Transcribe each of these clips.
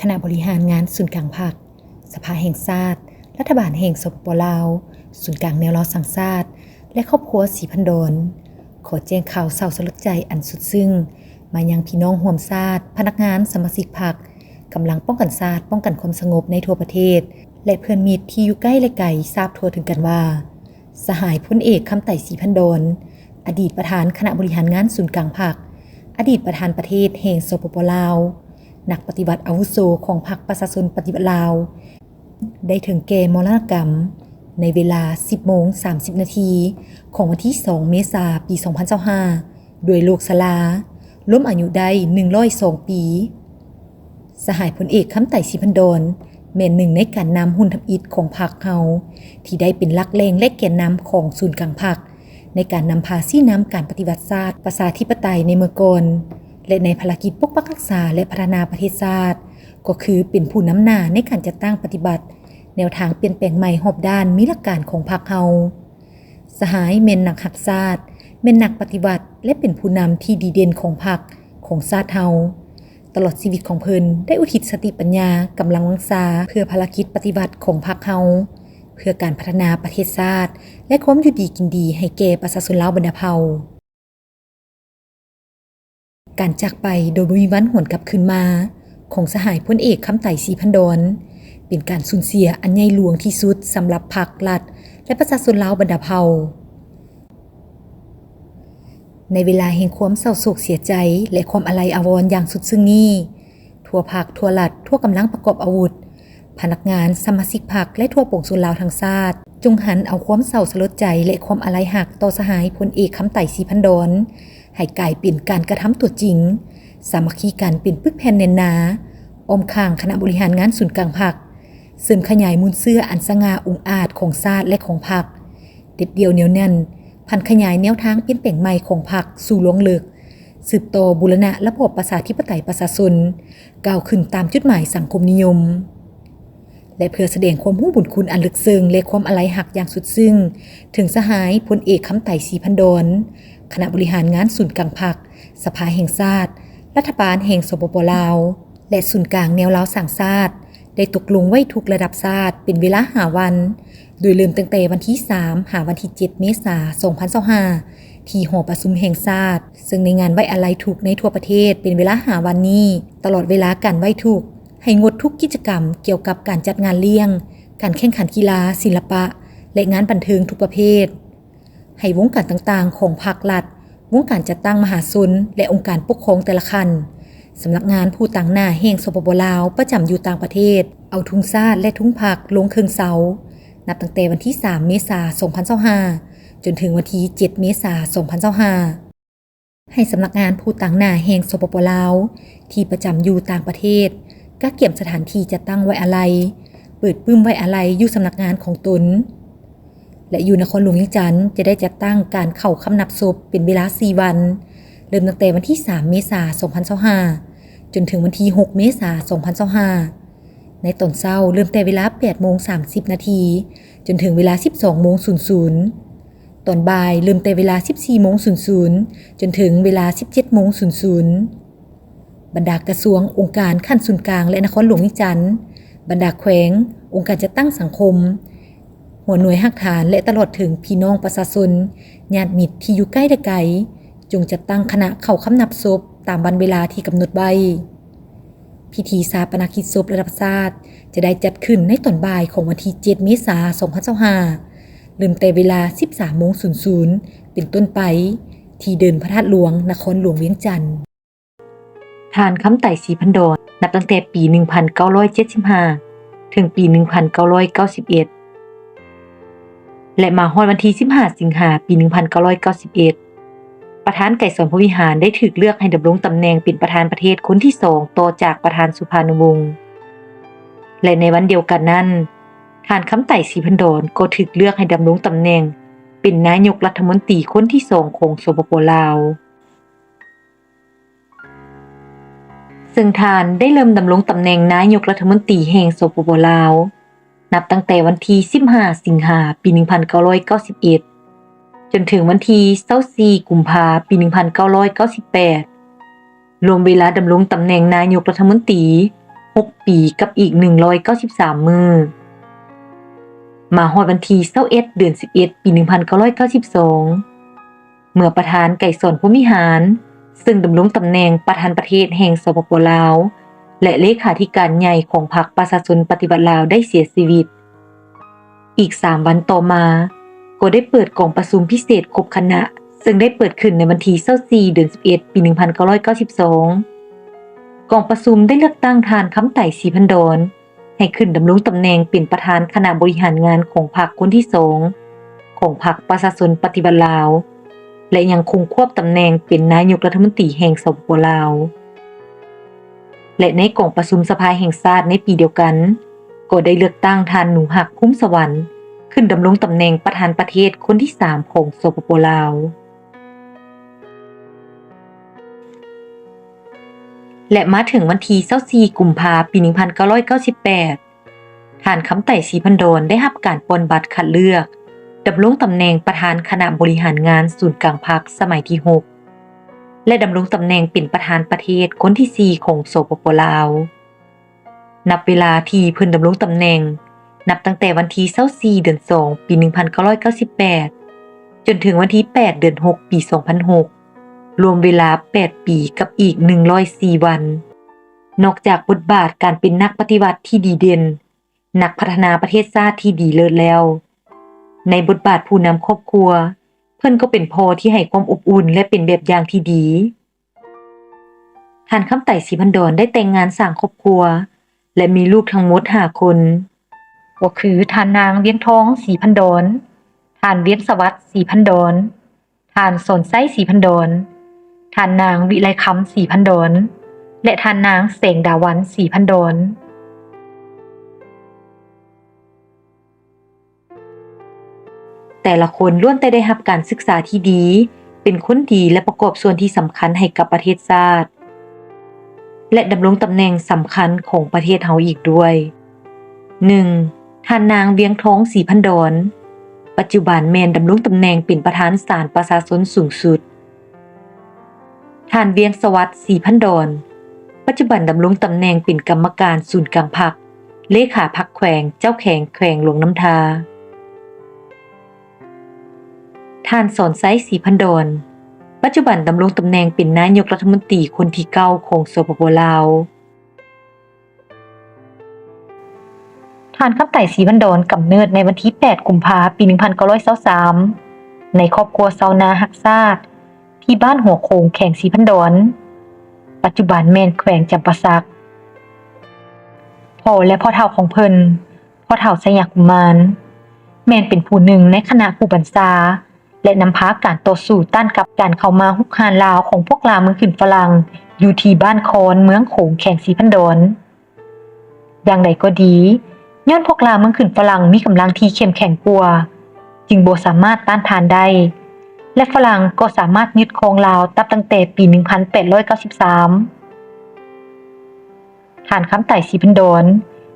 คณะบริหารงานศูนย์กลางภาคสภาแห่งชาติรัฐบาลแห่งสปป.ลาวศูนย์กลางแนวล้อสังชาติและครอบครัวศรีพันดรขอแจ้งข่าวเศร้าสลดใจอันสุดซึ้งมายังพี่น้องร่วมชาติพนักงานสมาชิกพรรคกำลังป้องกันชาติป้องกันความสงบในทั่วประเทศและเพื่อนมิตรที่อยู่ใกล้และไกลทราบทั่วถึงกันว่าสหายพลเอกคำไต่ศรีพันดรอดีตประธานคณะบริหารงานศูนย์กลางพรรคอดีตประธานประเทศแห่งสปป.ลาวนักปฏิบัติอาวุโสของพรรคประชาชนปฏิบัติลาวได้ถึงแก่มรณกรรมในเวลา 10:30 นาทีของวันที่ 2 เมษายน ปี 2025ด้วยโรคชราล้มอายุได้ 102 ปีสหายพลเอกคำไต่ศรีพันดรแม่นหนึ่งในการนำหุ้นทำอิฐของพรรคเฮาที่ได้เป็นหลักแรงและแกนนำของศูนย์กลางพรรคในการนำพาชี้นำการปฏิวัติศาสตร์ประชาธิปไตยในเมื่อก่อนและในภารกิจปกปักรักษาและพัฒนาประเทศชาติก็คือเป็นผู้นำหน้าในการจัดตั้งปฏิบัติแนวทางเปลี่ยนแปลงใหม่รอบด้านมีหลักการของพรรคเฮาสหายแม่นนักรักชาติแม่นนักปฏิบัติและเป็นผู้นำที่ดีเด่นของพรรคของชาติเฮาตลอดชีวิตของเพิ่นได้อุทิศสติปัญญากำลังวังชาเพื่อภารกิจปฏิบัติของพรรคเฮาเพื่อการพัฒนาประเทศชาติและความอยู่ดีกินดีให้แก่ประชาชนลาวบรรดาเผ่าการจากไปโดยบ่มีวันหวนกลับคืนมาของสหายพลเอกคำไต่ศรีพันดรเป็นการสูญเสียอันใหญ่หลวงที่สุดสำหรับพรรครัฐและประชาชนลาวบรรดาเผ่าในเวลาแห่งความเศร้าโศกเสียใจและความอาลัยอาวรณ์อย่างสุดซึ้งนี้ทั่วภาคทั่วรัฐทั่วกำลังประกอบอาวุธพนักงานสมาชิกพรรคและทั่วปวงชนลาวทั้งชาติจงหันเอาความเศร้าสลดใจและความอาลัยหักต่อสหายพลเอกคำไต่ศรีพันดรให้กลายเป็นการกระทำตัวจริงสามัคคีกันเป็นปึกแผ่นแน่นหนาอ้อมข้างคณะบริหารงานศูนย์กลางพรรคเสริมขยายมูลเสื้ออันสง่าองอาจของชาติและของพรรคเด็ดเดียวเหนียวแน่นพันขยายแนวทางเปลี่ยนแปลงใหม่ของพรรคสู่ลวงลึกสืบต่อบูรณะระบบประชาธิปไตยประชาชนก้าวขึ้นตามจุดหมายสังคมนิยมและเพื่อแสดงความรู้บุญคุณอันลึกซึ้งและความอาลัยหักอย่างสุดซึ้งถึงสหายพลเอกคำไต่ศรีพันดรคณะบริหารงานศูนย์กลางพรรคสภาแห่งชาติรัฐบาลแห่งสปป.ลาวและศูนย์กลางแนวลาวสร้างชาติได้ตกลงไว้ทุกระดับชาติเป็นเวลา5 วันโดยเริ่มตั้งแต่วันที่3หาวันที่7 เมษายน 2025ที่หอประชุมแห่งชาติซึ่งในงานไว้อาลัยทุกข์ในทั่วประเทศเป็นเวลา5 วันนี้ตลอดเวลาการไว้ทุกข์ให้งดทุกกิจกรรมเกี่ยวกับการจัดงานเลี้ยงการแข่งขันกีฬาศิลปะและงานบันเทิงทุกประเภทให้วงการต่างๆของภาครัฐวงการจัดตั้งมหาชนและองค์การปกครองแต่ละขั้นสำนักงานผู้ต่างหน้าแห่งสปป.ลาวประจำอยู่ต่างประเทศเอาธงชาติและธงพรรคลงเครื่องเสานับตั้งแต่วันที่3 เมษายน 2025จนถึงวันที่7 เมษายน 2025ให้สำนักงานผู้ต่างหน้าแห่งสปป.ลาวที่ประจำอยู่ต่างประเทศก็เกี่ยมสถานที่จัดตั้งไว้อาลัยเปิดปื้มไว้อาลัยอยู่สำนักงานของตนและอยู่นครหลวงเวียงจันทน์จะได้จัดตั้งการเข้าคำนับศพเป็นเวลา4 วันเริ่มตั้งแต่วันที่3 เมษายน 2025จนถึงวันที่6 เมษายน 2025ในตอนเช้าเริ่มแต่เวลา 8:30 นาทีจนถึงเวลา 12:00 ตอนบ่ายเริ่มแต่เวลา 14:00 จนถึงเวลา 17:00 บรรดากระทรวงองค์การขั้นศูนย์กลางและนครหลวงเวียงจันทน์บรรดาแขวงองค์การจัดตั้งสังคมหัวหน่วยหักฐานและตลอดถึงพี่น้องประชาชนญาติมิตรที่อยู่ใกล้และไกลจงจัดตั้งคณะเข้าคำนับศพตามวันเวลาที่กำหนดไว้พิธีฌาปนกิจศพระดับชาติจะได้จัดขึ้นในตอนบ่ายของวันที่7 เมษายน 2025เริ่มแต่เวลา 13:00 เป็นต้นไปที่เดินพระธาตุหลวงนครหลวงเวียงจันทน์ท่านคำไต่ศรีพันดรนับตั้งแต่ปี 1975 ถึงปี 1991 และมาฮอดวันที่15 สิงหาคม ปี 1991ประธานไกรสอนพรหมวิหารได้ถูกเลือกให้ดำรงตำแหน่งเป็นประธานประเทศคนที่2ต่อจากประธานสุภานุวงศ์และในวันเดียวกันนั้นท่านคำไต่ศรีพันดรก็ถูกเลือกให้ดำรงตำแหน่งเป็นนายกรัฐมนตรีคนที่2ของสปป.ลาวซึ่งท่านได้เริ่มดำรงตำแหน่งนายกรัฐมนตรีแห่งสปป.ลาวนับตั้งแต่วันที่15 สิงหาคม ปี 1991จนถึงวันที่24 กุมภาพันธ์ ปี 1998รวมเวลาดำรงตำแหน่งนายกรัฐมนตรี 6 ปีกับอีก193มื้อมาฮอดวันที่21เดือน11ปี1992เมื่อประธานไก่สอนภูมิหารซึ่งดำรงตำแหน่งประธานประเทศแห่งสปป.ลาวและเลขาธิการใหญ่ของพรรคประชาชนปฏิวัติลาวได้เสียชีวิตอีก3วันต่อมาก็ได้เปิดกองประชุมพิเศษครบคณะซึ่งได้เปิดขึ้นในวันที่24เดือน11ปี1992กองประชุมได้เลือกตั้งทานคำไต่ศรีพันดรให้ขึ้นดำรงตำแหน่งเป็นประธานคณะบริหารงานของพรรคคนที่2ของพรรคประชาชนปฏิวัติลาวและยังคงควบตำแหน่งเป็นนายกรัฐมนตรีแห่งสปป.ลาวและในกองประชุมสภาแห่งชาติในปีเดียวกันก็ได้เลือกตั้งท่านหนูหักคุ้มสวรรค์ขึ้นดำรงตำแหน่งประธานประเทศคนที่3ของสปป.ลาวและมาถึงวันที่24กุมภาพันธ์ปี1998ท่านคำไต่ศรีพันดรได้รับการปลดบัตรคัดเลือกดำรงตำแหน่งประธานคณะบริหารงานศูนย์กลางพรรคสมัยที่6และดำรงตำแหน่งเป็นประธานประเทศคนที่4ของสปป.ลาวนับเวลาที่เพิ่นดำรงตำแหน่งนับตั้งแต่วันที่24เดือน2ปี1998จนถึงวันที่8เดือน6ปี2006รวมเวลา8ปีกับอีก104วันนอกจากบทบาทการเป็นนักปฏิวัติที่ดีเด่นนักพัฒนาประเทศชาติที่ดีเลิศแล้วในบทบาทผู้นำครอบครัวเพิ่นก็เป็นพ่อที่ให้ความอบอุ่นและเป็นแบบอย่างที่ดีท่านคำไต่ศรีพันดรได้แต่งงานสร้างครอบครัวและมีลูกทั้งหมด5คนก็คือท่านนางเวียงทองศรีพันดรท่านเวียงสวัสดิ์ศรีพันดรท่านสนไส้ศรีพันดรท่านนางวิไลคำศรีพันดรและท่านนางแสงดาวันศรีพันดรแต่ละคนล้วนแต่ได้รับการศึกษาที่ดีเป็นคนดีและประกอบส่วนที่สำคัญให้กับประเทศชาติและดำรงตำแหน่งสำคัญของประเทศเฮาอีกด้วย 1. ท่านนางเวียงทองศรีพันดรปัจจุบันแม่นดำรงตำแหน่งเป็นประธานศาลประชาชนสูงสุดท่านเวียงสวัสดิ์ศรีพันดรปัจจุบันดำรงตำแหน่งเป็นกรรมการศูนย์กลางพรรคเลขาพรรคแขวงเจ้าแขวงแขวงหลวงน้ำทาท่านสอนไซศรีพันดรปัจจุบันดำรงตำแหน่งเป็นนายกรัฐมนตรีคนที่9ของสปป.ลาวท่านคำไต่ศรีพันดรกำเนิดในวันที่8กุมภาพันธ์ปี1923ในครอบครัวชาวนาฮักชาติที่บ้านหัวโขงแขวงศรีพันดรปัจจุบันแม่นแขวงจำปาสักพ่อและพ่อเฒ่าของเพิ่นพ่อเฒ่าสยามกุมารแม่นเป็นผู้หนึ่งในคณะผู้บัญชาและนำพาการต่อสู้ต้านกับการเข้ามาฮุกฮานลาวของพวกลาวเมืองขึ้นฝรั่งอยู่ที่บ้านคอนเมืองโขงแขวงศรีพันดรอย่างใดก็ดีย้อนพวกลาวเมืองขึ้นฝรั่งมีกำลังที่เข้มแข็งกว่าจึงบ่สามารถต้านทานได้และฝรั่งก็สามารถยึดครองลาวตั้งแต่ปี1893ท่านคำไต่ศรีพันดร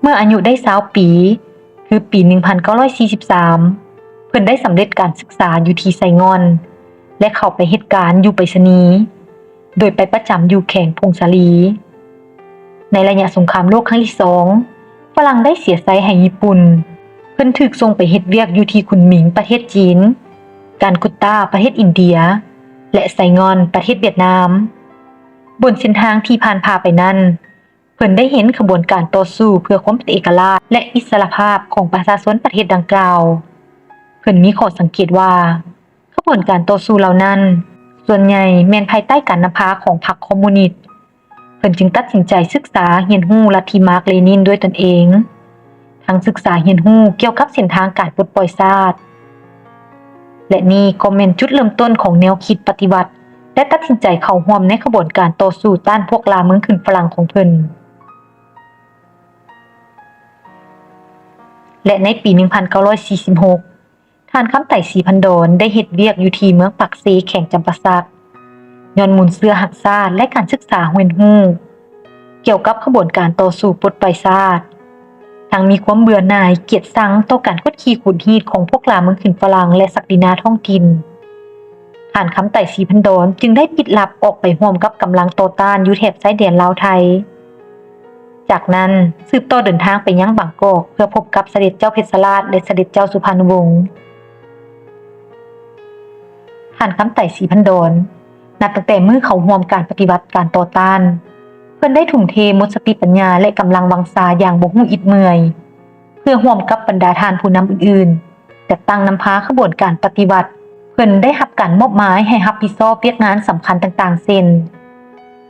เมื่ออายุได้20ปีคือปี1943เพิ่นได้สำเร็จการศึกษาอยู่ที่ไซงอนและเข้าไปเฮ็ดการอยู่ไปรษณีย์โดยไปประจำอยู่แขวงพงศาลีในระยะสงครามโลกครั้งที่2ฝรั่งได้เสียไซให้ญี่ปุ่นเพิ่นถูกส่งไปเฮ็ดเวียกอยู่ที่คุนหมิงประเทศจีนการกุตตาประเทศอินเดียและไซงอนประเทศเวียดนามบนเส้นทางที่ผ่านพาไปนั้นเพิ่นได้เห็นขบวนการต่อสู้เพื่อความเป็นเอกราชและอิสรภาพของประชาชนประเทศดังกล่าวเพิ่นมีข้อสังเกตว่าขบวนการต่อสู้เหล่านั้นส่วนใหญ่แม่นภายใต้การนำพาของพรรคคอมมิวนิสต์เพิ่นจึงตัดสินใจศึกษาเรียนรู้ลัทธิมาร์กเลนินด้วยตนเองทั้งศึกษาเรียนรู้เกี่ยวกับเส้นทางการปลดปล่อยชาติและนี่ก็แม่นจุดเริ่มต้นของแนวคิดปฏิวัติและตัดสินใจเข้าร่วมในขบวนการต่อสู้ต้านพวกลาวเมืองขึ้นฝรั่งของเพิ่นและในปี1946ท่านคำไต่ศรีพันดรได้เฮ็ดเวียกอยู่ที่เมืองปักเซแขวงจำปาสักย้อนหมุนเสื้อหักชาติและการศึกษาเรียนรู้เกี่ยวกับขบวนการต่อสู้ปลดปล่อยชาติทั้งมีความเบื่อหน่ายเกลียดชังต่อการกดขี่ขุดรีดของพวกลาวเมืองขึ้นฝรั่งและศักดินาท้องถิ่นท่านคำไต่ศรีพันดรจึงได้ปิดลับออกไปร่วมกับกำลังต่อต้านอยู่แถบชายแดนลาวไทย จากนั้นสืบต่อเดินทางไปยังบางกอกเพื่อพบกับเสด็จเจ้าเพชรราชและเสด็จเจ้าสุพรรณวงศ์ผ่านคำไต่ศรีพันดรนับตั้งแต่มื้อเขาร่วมการปฏิวัติการต่อต้านเพิ่นได้ทุ่มเทหมดสติปัญญาและกำลังวังชาอย่างบ่ฮู้อิดเมื่อยเพื่อร่วมกับบรรดาทานผู้นำอื่นๆจัดตั้งนำพาขบวนการปฏิวัติเพิ่นได้รับการมอบหมายให้รับผิดชอบเวียกงานสำคัญต่างๆเช่น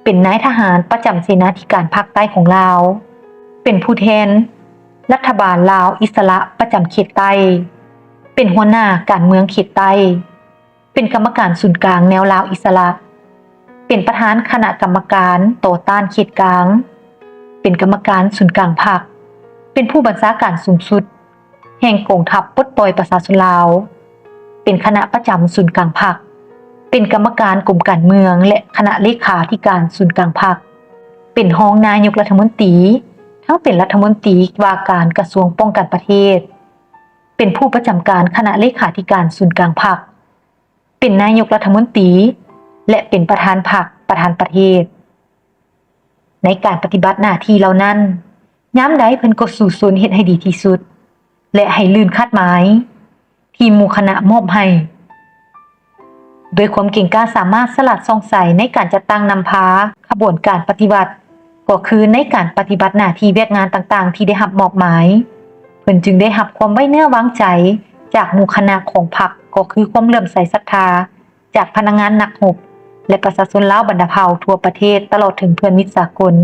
เป็นนายทหารประจำเสนาธิการภาคใต้ของลาวเป็นผู้แทนรัฐบาลลาวอิสระประจำเขตใต้เป็นหัวหน้าการเมืองเขตใต้เป็นกรรมการศูนย์กลางแนวลาวอิสระเป็นประธานคณะกรรมการต่อต้านเขตกลางเป็นกรรมการศูนย์กลางภาคเป็นผู้บัญชาการสูงสุดแห่งกองทัพปลดปล่อยประชาชนลาวเป็นคณะประจำศูนย์กลางภาคเป็นกรรมการกรมการเมืองและคณะเลขาธิการศูนย์กลางภาคเป็นรองนายกรัฐมนตรีทั้งเป็นรัฐมนตรีว่าการกระทรวงป้องกันประเทศเป็นผู้ประจำการคณะเลขาธิการศูนย์กลางภาคเป็นนายกรัฐมนตรีและเป็นประธานพรรคประธานประเทศในการปฏิบัติหน้าที่เหล่านั้นยามใดเพิ่นก็สู่สนเฮ็ดให้ดีที่สุดและให้ลื่นคาดหมายที่หมู่คณะมอบให้ด้วยความเก่งกล้าสามารถสลัดส่องใสในการจัดตั้งนำพาขบวนการปฏิวัติก็คือในการปฏิบัติหน้าที่เวียกงานต่างๆที่ได้รับมอบหมายเพิ่นจึงได้รับความไว้เนื้อวางใจจากหมู่คณะของพรรคก็คือความเลื่อมใสศรัทธาจากพนักงานนักรบและประชาชนลาวบรรดาเผ่าทั่วประเทศตลอดถึงเพื่อนมิตรสากล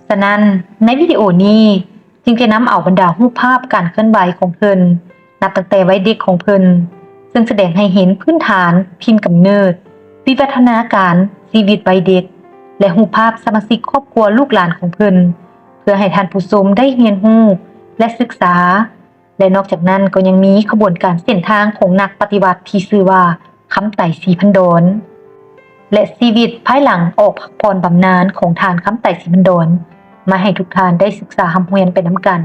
ฉะนั้นในวิดีโอนี้จึงจะนำเอาบรรดารูปภาพการเคลื่อนไหวของเพิ่นนับตั้งแต่วัยเด็กของเพิ่นซึ่งแสดงให้เห็นพื้นฐานถิ่นกำเนิดวิวัฒนาการชีวิตวัยเด็กและรูปภาพสมาชิกครอบครัวลูกหลานของเพิ่นเพื่อให้ท่านผู้ชมได้เรียนรู้และศึกษาและนอกจากนั้นก็ยังมีขบวนการเส้นทางของนักปฏิวัติที่ชื่อว่าคำไต่ศรีพันดรและชีวิตภายหลังออกพักผ่อนบำนาญของทานคำไต่ศรีพันดรมาให้ทุกท่านได้ศึกษาหำเรียนไปนำกัน